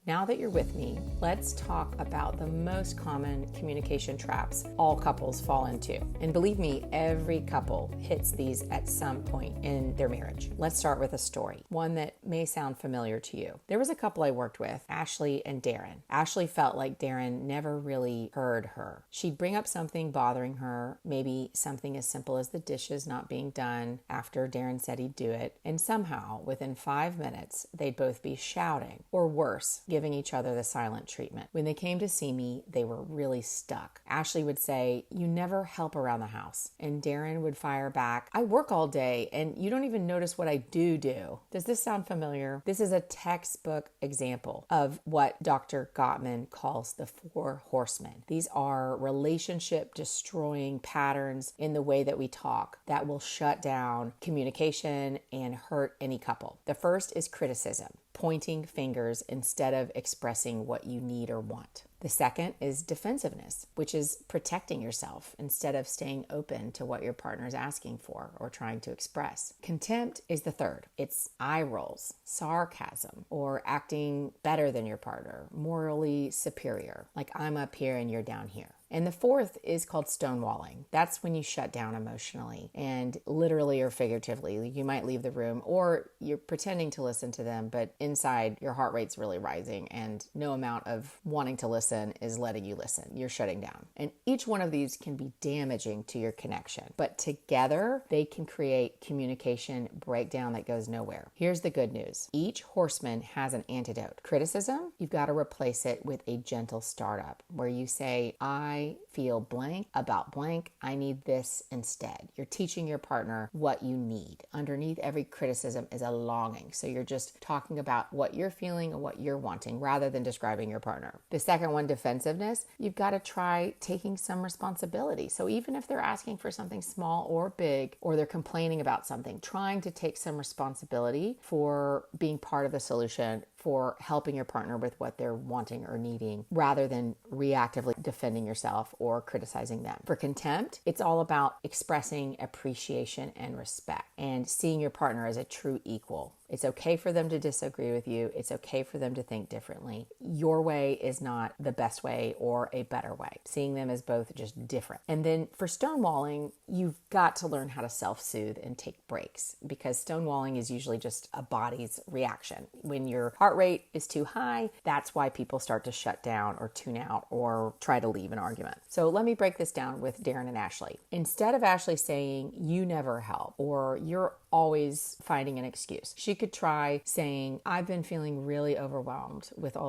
Now that you're with me, let's talk about the most common communication traps all couples fall into. And believe me, every couple hits these at some point in their marriage. Let's start with a story, one that may sound familiar to you. There was a couple I worked with, Ashley and Darren. Ashley felt like Darren never really heard her. She'd bring up something bothering her, maybe something as simple as the dishes not being done after Darren said he'd do it, and somehow within 5 minutes they'd both be shouting, or worse, giving each other the silent treatment. When they came to see me, they were really stuck. Ashley would say, "You never help around the house." And Darren would fire back, "I work all day and you don't even notice what I do." Does this sound familiar? This is a textbook example of what Dr. Gottman calls the 4 horsemen. These are relationship destroying patterns in the way that we talk that will shut down communication and hurt any couple. The first is criticism, pointing fingers instead of expressing what you need or want. The second is defensiveness, which is protecting yourself instead of staying open to what your partner is asking for or trying to express. Contempt is the third. It's eye rolls, sarcasm, or acting better than your partner, morally superior, like I'm up here and you're down here. And the fourth is called stonewalling. That's when you shut down emotionally and literally or figuratively. You might leave the room or you're pretending to listen to them, but inside your heart rate's really rising and no amount of wanting to listen is letting you listen. You're shutting down. And each one of these can be damaging to your connection, but together they can create communication breakdown that goes nowhere. Here's the good news. Each horseman has an antidote. Criticism, you've got to replace it with a gentle startup where you say, I feel blank about blank. I need this instead. You're teaching your partner what you need. Underneath every criticism is a longing. So you're just talking about what you're feeling and what you're wanting rather than describing your partner. The second one, defensiveness, you've got to try taking some responsibility. So even if they're asking for something small or big, or they're complaining about something, trying to take some responsibility for being part of the solution, for helping your partner with what they're wanting or needing, rather than reactively defending yourself or criticizing them. For contempt, it's all about expressing appreciation and respect and seeing your partner as a true equal. It's okay for them to disagree with you. It's okay for them to think differently. Your way is not the best way or a better way. Seeing them as both just different. And then for stonewalling, you've got to learn how to self-soothe and take breaks, because stonewalling is usually just a body's reaction. When your heart rate is too high, that's why people start to shut down or tune out or try to leave an argument. So let me break this down with Darren and Ashley. Instead of Ashley saying, "You never help," or "You're always finding an excuse," she could try saying, "I've been feeling really overwhelmed with all